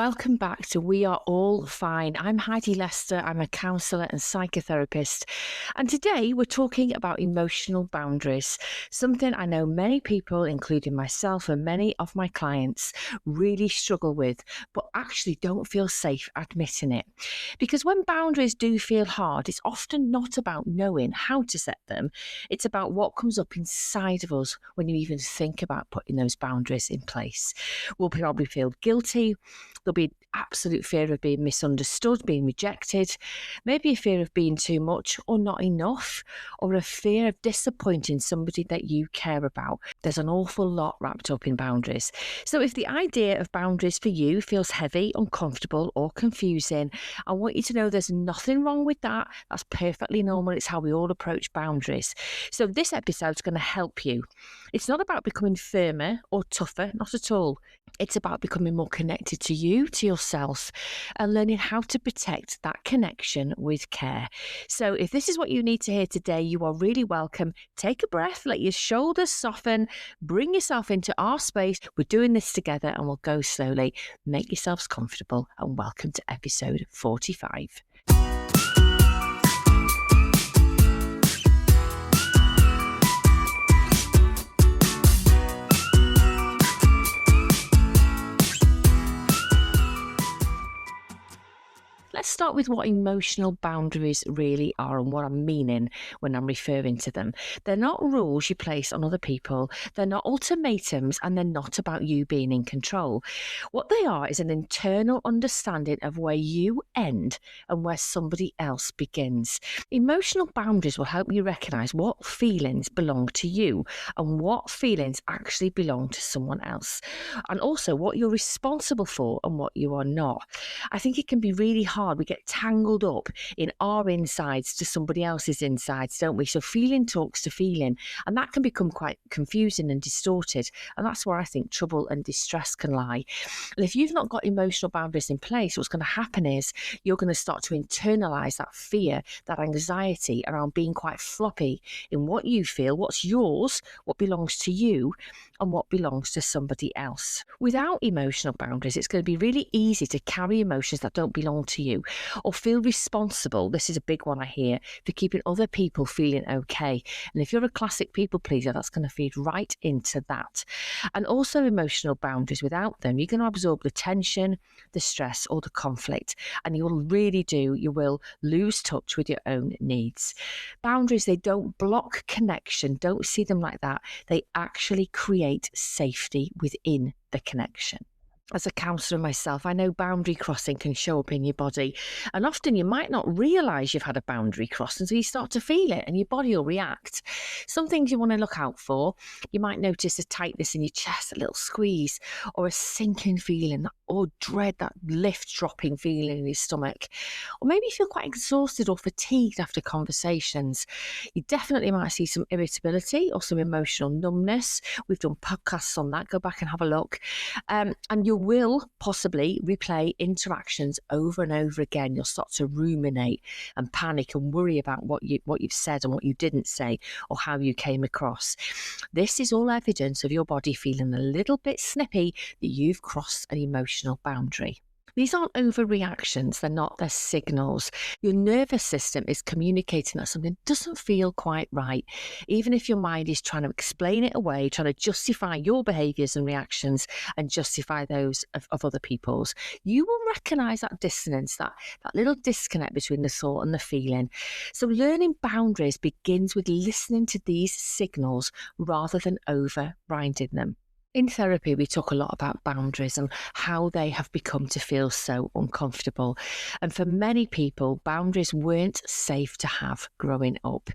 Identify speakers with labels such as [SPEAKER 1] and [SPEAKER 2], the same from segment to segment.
[SPEAKER 1] Welcome back to We Are All Fine. I'm Heidi Lester. I'm a counsellor and psychotherapist. And today we're talking about emotional boundaries, something I know many people, including myself and many of my clients, really struggle with, but actually don't feel safe admitting it. Because when boundaries do feel hard, it's often not about knowing how to set them. It's about what comes up inside of us when you even think about putting those boundaries in place. We'll probably feel guilty. There'll be absolute fear of being misunderstood, being rejected, maybe a fear of being too much or not enough, or a fear of disappointing somebody that you care about. There's an awful lot wrapped up in boundaries. So if the idea of boundaries for you feels heavy, uncomfortable, or confusing, I want you to know there's nothing wrong with that. That's perfectly normal. It's how we all approach boundaries. So this episode's going to help you. It's not about becoming firmer or tougher, not at all. It's about becoming more connected to you, to yourself, and learning how to protect that connection with care. So if this is what you need to hear today, you are really welcome. Take a breath, let your shoulders soften, bring yourself into our space. We're doing this together and we'll go slowly. Make yourselves comfortable and welcome to episode 45. Let's start with what emotional boundaries really are and what I'm meaning when I'm referring to them. They're not rules you place on other people, they're not ultimatums, and they're not about you being in control. What they are is an internal understanding of where you end and where somebody else begins. Emotional boundaries will help you recognise what feelings belong to you and what feelings actually belong to someone else, and also what you're responsible for and what you are not. I think it can be really hard. We get tangled up in our insides to somebody else's insides, don't we? So feeling talks to feeling, and that can become quite confusing and distorted. And that's where I think trouble and distress can lie. And if you've not got emotional boundaries in place, what's going to happen is you're going to start to internalize that fear, that anxiety around being quite floppy in what you feel, what's yours, what belongs to you, and what belongs to somebody else. Without emotional boundaries, it's going to be really easy to carry emotions that don't belong to you or feel responsible. This is a big one I hear, for keeping other people feeling okay. And if you're a classic people pleaser, that's going to feed right into that. And also emotional boundaries, without them, you're going to absorb the tension, the stress, or the conflict. And you will lose touch with your own needs. Boundaries, they don't block connection. Don't see them like that. They actually create safety within the connection. As a counsellor myself, I know boundary crossing can show up in your body, and often you might not realise you've had a boundary cross until you start to feel it and your body will react. Some things you want to look out for: you might notice a tightness in your chest, a little squeeze, or a sinking feeling, or dread, that lift dropping feeling in your stomach, or maybe you feel quite exhausted or fatigued after conversations. You definitely might see some irritability or some emotional numbness. We've done podcasts on that, go back and have a look. And you will possibly replay interactions over and over again. You'll start to ruminate and panic and worry about what you've said and what you didn't say, or how you came across. This is all evidence of your body feeling a little bit snippy that you've crossed an emotional boundary. These aren't overreactions, they're signals. Your nervous system is communicating that something doesn't feel quite right. Even if your mind is trying to explain it away, trying to justify your behaviours and reactions and justify those of other people's, you will recognise that dissonance, that little disconnect between the thought and the feeling. So learning boundaries begins with listening to these signals rather than overriding them. In therapy, we talk a lot about boundaries and how they have become to feel so uncomfortable. And for many people, boundaries weren't safe to have growing up.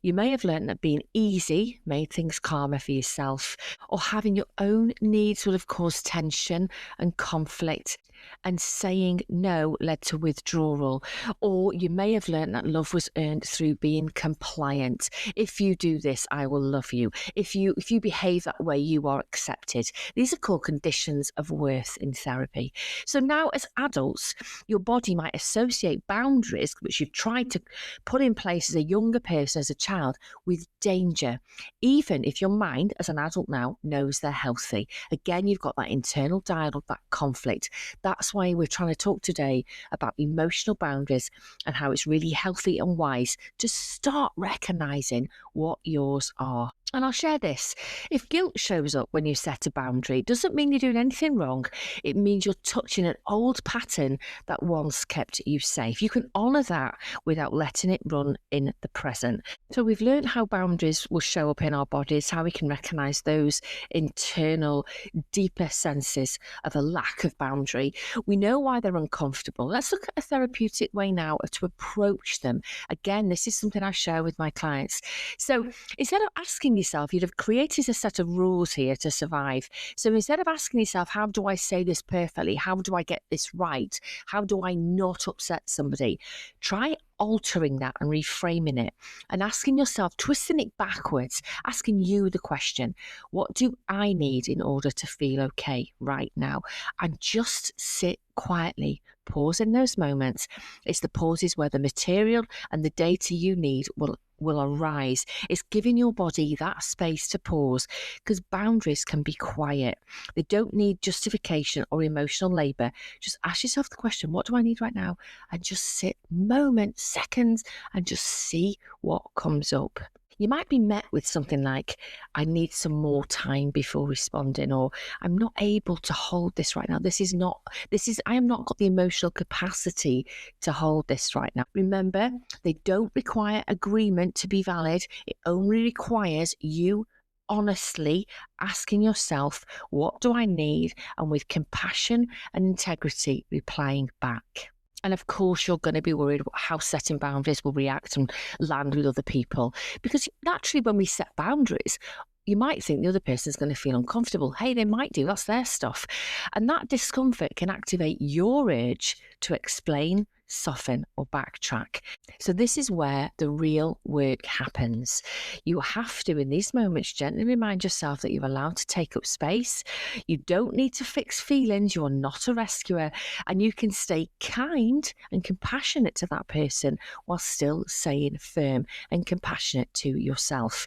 [SPEAKER 1] You may have learned that being easy made things calmer for yourself, or having your own needs would have caused tension and conflict, and saying no led to withdrawal. Or you may have learned that love was earned through being compliant. If you do this, I will love you. If you behave that way, you are accepted. accepted. These are called conditions of worth in therapy. So now as adults, your body might associate boundaries, which you've tried to put in place as a younger person, as a child, with danger, even if your mind as an adult now knows they're healthy. Again, you've got that internal dialogue, that conflict. That's why we're trying to talk today about emotional boundaries and how it's really healthy and wise to start recognizing what yours are. And I'll share this. If guilt shows up when you set a boundary, it doesn't mean you're doing anything wrong. It means you're touching an old pattern that once kept you safe. You can honour that without letting it run in the present. So we've learned how boundaries will show up in our bodies, how we can recognise those internal, deeper senses of a lack of boundary. We know why they're uncomfortable. Let's look at a therapeutic way now to approach them. Again, this is something I share with my clients. So instead of asking yourself, you'd have created a set of rules here to survive. So instead of asking yourself, how do I say this perfectly? How do I get this right? How do I not upset somebody? Try altering that and reframing it and asking yourself, twisting it backwards, asking you the question, what do I need in order to feel okay right now? And just sit quietly, pause in those moments. It's the pauses where the material and the data you need will arise. It's giving your body that space to pause, because boundaries can be quiet. They don't need justification or emotional labour. Just ask yourself the question, what do I need right now? And just sit moments, seconds, and just see what comes up. You might be met with something like, I need some more time before responding, or I'm not able to hold this right now. I am not got the emotional capacity to hold this right now. Remember, they don't require agreement to be valid. It only requires you honestly asking yourself, what do I need? And with compassion and integrity, replying back. And of course, you're going to be worried about how setting boundaries will react and land with other people. Because naturally, when we set boundaries, you might think the other person is going to feel uncomfortable. Hey, they might do. That's their stuff. And that discomfort can activate your urge to explain, soften, or backtrack. So this is where the real work happens. You have to, in these moments, gently remind yourself that you're allowed to take up space. You don't need to fix feelings. You are not a rescuer. And you can stay kind and compassionate to that person while still staying firm and compassionate to yourself.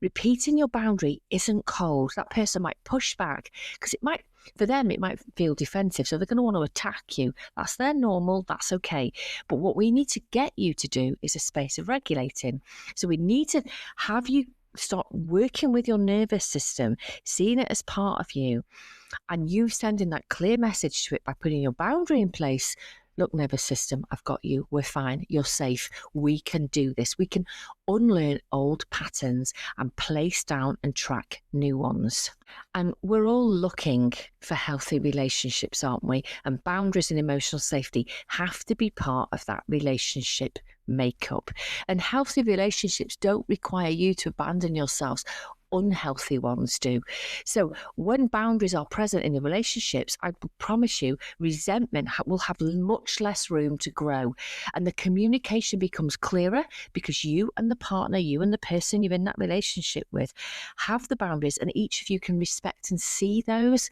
[SPEAKER 1] Repeating your boundary isn't cold. That person might push back because for them, it might feel defensive. So they're going to want to attack you. That's their normal. That's okay. But what we need to get you to do is a space of regulating. So we need to have you start working with your nervous system, seeing it as part of you, and you sending that clear message to it by putting your boundary in place. Look, nervous system, I've got you. We're fine. You're safe. We can do this. We can unlearn old patterns and place down and track new ones. And we're all looking for healthy relationships, aren't we? And boundaries and emotional safety have to be part of that relationship makeup. And healthy relationships don't require you to abandon yourselves. Unhealthy ones do. So when boundaries are present in the relationships, I promise you, resentment will have much less room to grow, and the communication becomes clearer because you and the partner, you and the person you're in that relationship with, have the boundaries, and each of you can respect and see those,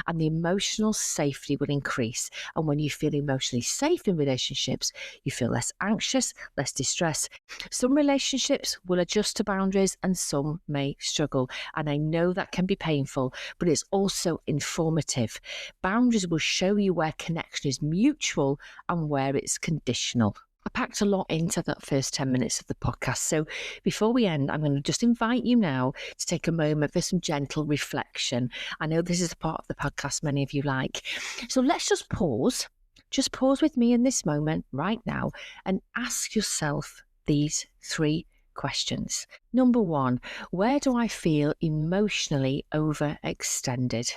[SPEAKER 1] and the emotional safety will increase. And when you feel emotionally safe in relationships, you feel less anxious, less distressed. Some relationships will adjust to boundaries and some may struggle. And I know that can be painful, but it's also informative. Boundaries will show you where connection is mutual and where it's conditional. I packed a lot into that first 10 minutes of the podcast. So before we end, I'm going to just invite you now to take a moment for some gentle reflection. I know this is a part of the podcast many of you like. So let's just pause. Just pause with me in this moment right now and ask yourself these 3 questions. Number 1, where do I feel emotionally overextended?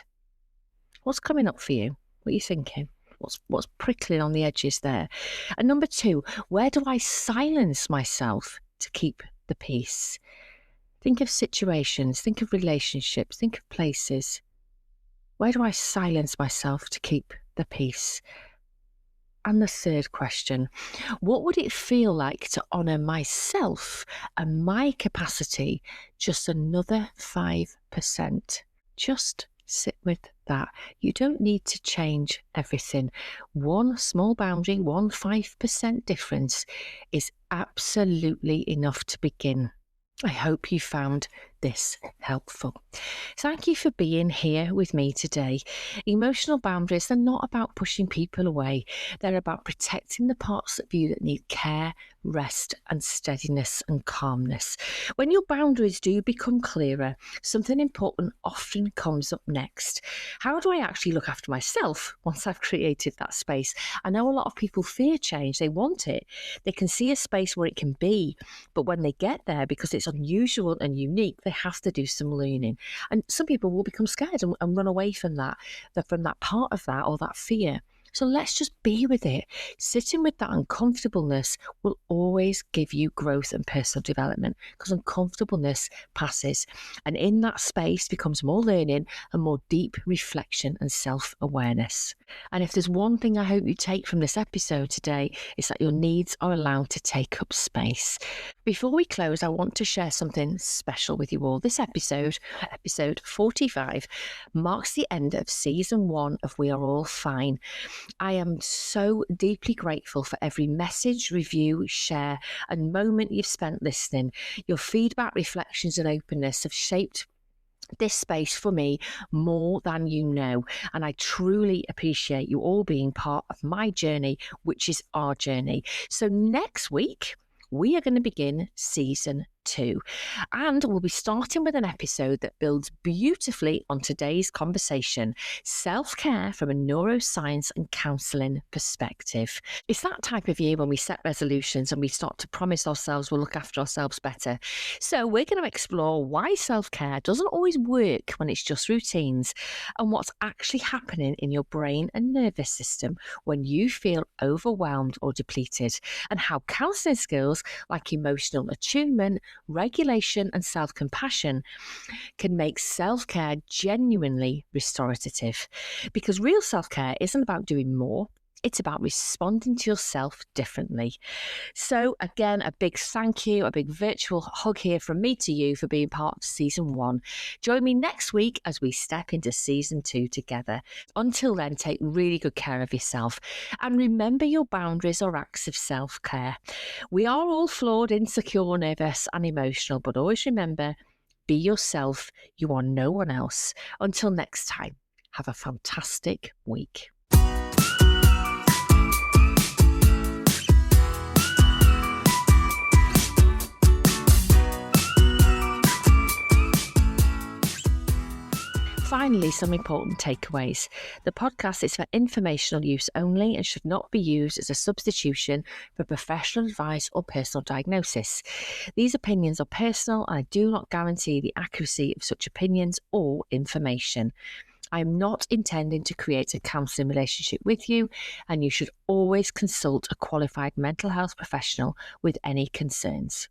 [SPEAKER 1] What's coming up for you? What are you thinking? What's prickling on the edges there? And number 2, where do I silence myself to keep the peace? Think of situations, think of relationships, think of places. Where do I silence myself to keep the peace? And the 3rd question, what would it feel like to honour myself and my capacity just another 5%? Just Sit with that. You don't need to change everything. One small boundary, 5% difference is absolutely enough to begin. I hope you found this helpful. Thank you for being here with me today. Emotional boundaries, they're not about pushing people away. They're about protecting the parts of you that need care, rest, and steadiness and calmness. When your boundaries do become clearer, something important often comes up next. How do I actually look after myself once I've created that space? I know a lot of people fear change. They want it. They can see a space where it can be, but when they get there, because it's unusual and unique, they have to do some learning. And some people will become scared and run away from that part of that or that fear. So let's just be with it. Sitting with that uncomfortableness will always give you growth and personal development, because uncomfortableness passes. And in that space becomes more learning and more deep reflection and self-awareness. And if there's one thing I hope you take from this episode today, it's that your needs are allowed to take up space. Before we close, I want to share something special with you all. This episode 45, marks the end of season 1 of We Are All Fine. I am so deeply grateful for every message, review, share, and moment you've spent listening. Your feedback, reflections, and openness have shaped this space for me more than you know. And I truly appreciate you all being part of my journey, which is our journey. So next week, we are going to begin season 2. And we'll be starting with an episode that builds beautifully on today's conversation, self-care from a neuroscience and counselling perspective. It's that type of year when we set resolutions and we start to promise ourselves we'll look after ourselves better. So we're going to explore why self-care doesn't always work when it's just routines, and what's actually happening in your brain and nervous system when you feel overwhelmed or depleted, and how counselling skills like emotional attunement, regulation, and self-compassion can make self-care genuinely restorative. Because real self-care isn't about doing more, it's about responding to yourself differently. So again, a big thank you, a big virtual hug here from me to you for being part of season 1. Join me next week as we step into season 2 together. Until then, take really good care of yourself and remember your boundaries are acts of self-care. We are all flawed, insecure, nervous and emotional, but always remember, be yourself. You are no one else. Until next time, have a fantastic week. Finally, some important takeaways. The podcast is for informational use only and should not be used as a substitution for professional advice or personal diagnosis. These opinions are personal and I do not guarantee the accuracy of such opinions or information. I am not intending to create a counselling relationship with you, and you should always consult a qualified mental health professional with any concerns.